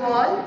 Wall.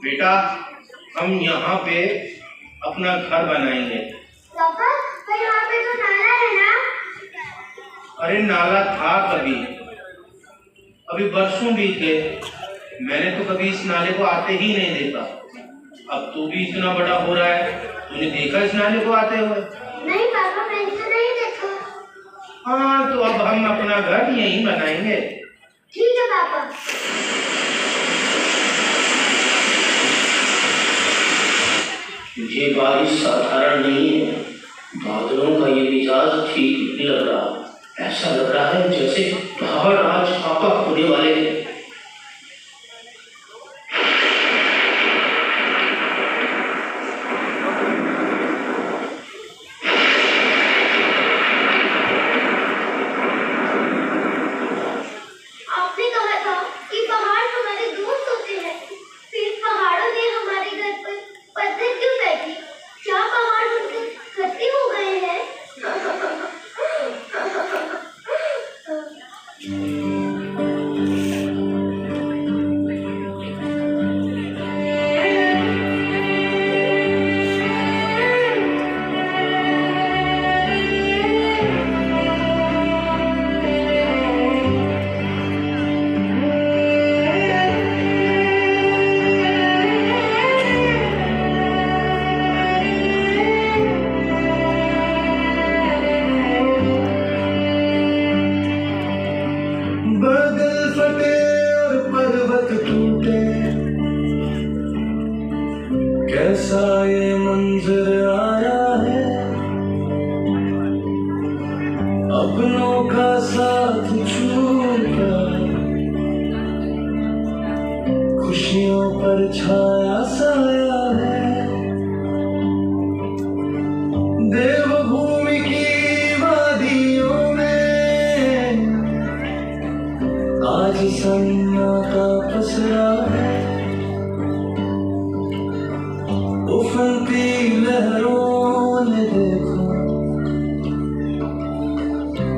बेटा, हम यहाँ पे अपना घर बनाएंगे। पापा, पर यहाँ पे तो नाला है ना? अरे नाला था कभी, अभी बरसों बीते, मैंने तो कभी इस नाले को आते ही नहीं देखा। अब तू भी इतना बड़ा हो रहा है, तूने देखा इस नाले को आते हुए? नहीं पापा, मैंने तो नहीं देखा। हाँ, तो अब हम अपना घर यहीं बनाएंगे। ठीक है पापा। ये बारिश साधारण नहीं है। बादलों का ये मिजाज ठीक नहीं लग रहा। ऐसा लग रहा है जैसे पहाड़ आज आपा होने वाले हैं। आपने कहा था कि पहाड़ हमारे दोस्त होते हैं। फिर पहाड़ों ने हमारे घर पर पत्थर क्यों फेंकी? क्या पहाड़ उनके खट्टे हो गए हैं? कैसा ये मंजर आया है, अपनों का साथ छूटा, खुशियों पर छाया साया है। देवभूमि की वादियों में आज सन्नाटा पसरा है, उफनती लहरों ने देखो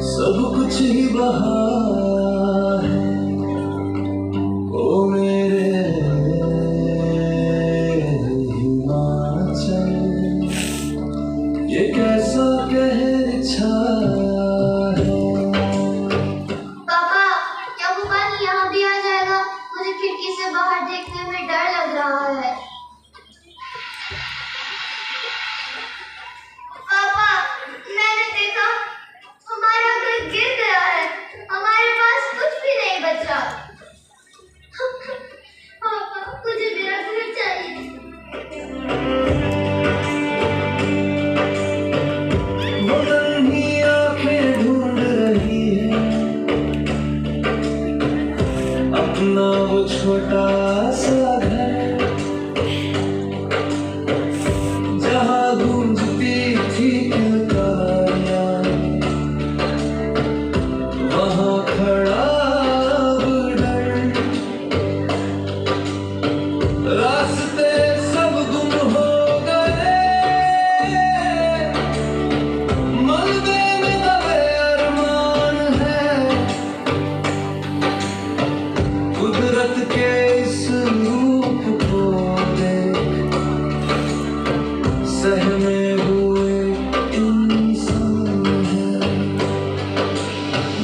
सब कुछ ही बहाया है। ओ मेरे हिमाचल, ये कैसा कहर छाया है। पापा, क्या वो पानी यहाँ भी आ जाएगा? मुझे खिड़की से बाहर देखने में डर लग रहा है। पापा, मैंने देखा हमारा घर गिर गया है, हमारे पास कुछ भी नहीं बचा। पापा, मुझे मेरा घर चाहिए। वतन ही आंखें ढूंढ रही है अपना वो छोटा सा घर, जहाँ गूंजती थी किलकारियाँ, वहाँ खड़ा अब डर। रास्ते सब गुम हो गए, मलबे में दबे अरमान है। कुदरत के इस रूप को देख सहमे हुए इंसान है।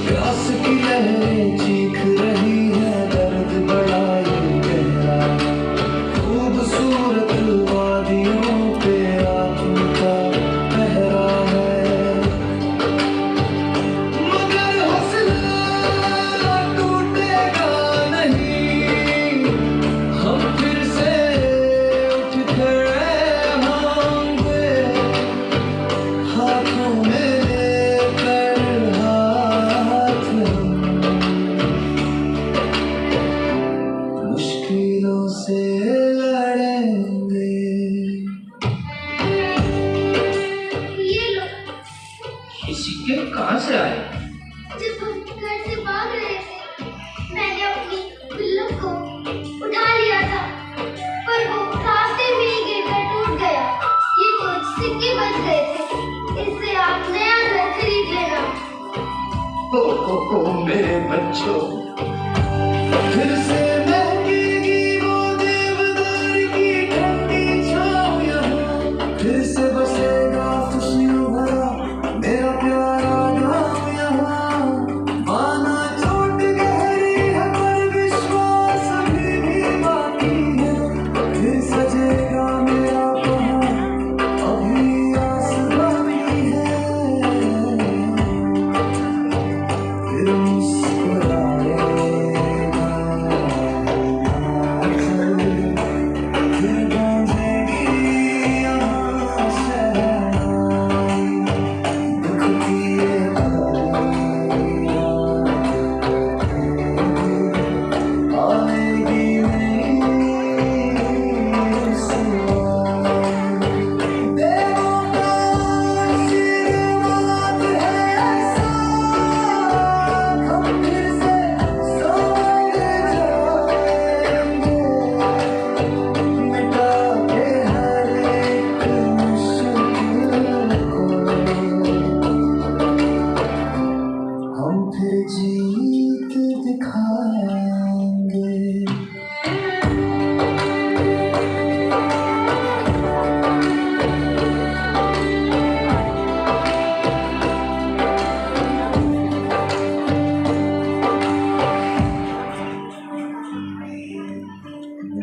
प्यास की लहरें चीख रही है, दर्द बड़ा ही गहरा, खूबसूरत वादियों पे आंखों का पहरा है। मगर हौसला टूटेगा नहीं, हम फिर से उठ खड़े होंगे, हाथों में लेकर हाथ मुश्किलों से लड़ेंगे। ये लो, ये सिक्के कहाँ से आए? जब हम घर से भाग रहे थे, मैंने अपनी गुल्लक को उठा लिया था, पर वो रास्ते में ही गिरकर टूट गया। ये कुछ सिक्के बच गए थे, इससे आप नया घर खरीद लेना। ओ मेरे बच्चों, फिर से महकेगी वो देवदार की ठंडी छाँव यहाँ, फिर से बसेगा खुशियों भरा मेरा प्यारा गाँव यहाँ। माना चोट गहरी है पर विश्वास अभी भी बाकी है, फिर सजेगा मेरा पहाड़, अभी आस बाकी है। फिर मुस्कुराएगा फिर गूंजेगी यहाँ शहनाई, दुख की ये आएगी नई सुबह। देवों का आशीर्वाद है ऐसा, हम फिर से सोए जाएंगे, मिटा के हर एक मुश्किल को हम फिर जीत दिखाएंगे।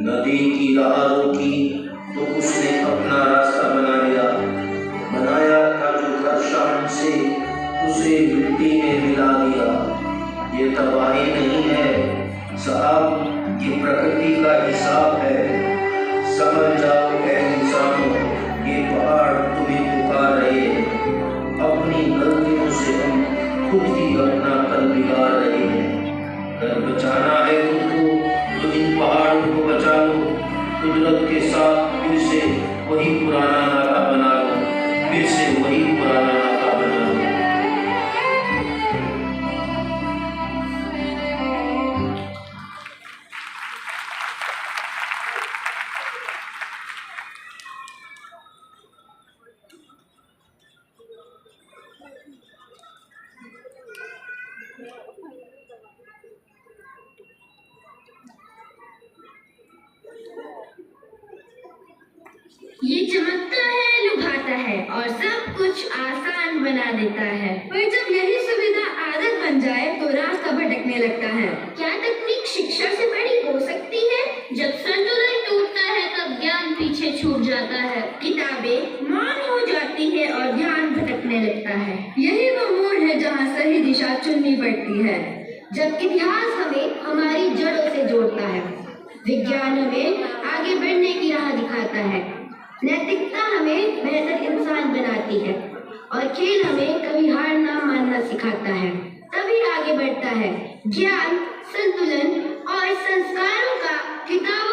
नदी की राह रोकी तो उसने अपना रास्ता बना लिया, बनाया था जो घर शाम से उसे मिट्टी में मिला दिया। ये तबाही नहीं है साहब, ये प्रकृति का हिसाब है। समझ जाओ ऐ इंसानों, ये पहाड़ तुम्हें पुकार रहे हैं। अपनी गलतियों से हम खुद ही अपना कल बिगाड़ रहे हैं। अगर बचाना है खुद को तो इन पहाड़ों को बचा लो, कुदरत के साथ फिर से वही पुराना नाता बना लो, फिर से वही पुराना नाता बना लो। चमकता है, लुभाता है और सब कुछ आसान बना देता है। पर जब यही सुविधा आदत बन जाए तो रास्ता भटकने लगता है। क्या तकनीक शिक्षा से बड़ी हो सकती है? जब संतुलन टूटता है तब ज्ञान पीछे छूट जाता है, किताबें मौन हो जाती है और ध्यान भटकने लगता है। यही वो मोड़ है जहाँ सही दिशा चुननी पड़ती है। जब इतिहास हमें हमारी जड़ों से जोड़ता है, विज्ञान हमें आगे बढ़ने की राह दिखाता है, नैतिकता हमें बेहतर इंसान बनाती है और खेल हमें कभी हार ना मानना सिखाता है, तभी आगे बढ़ता है। ज्ञान, संतुलन और संस्कारों का किताब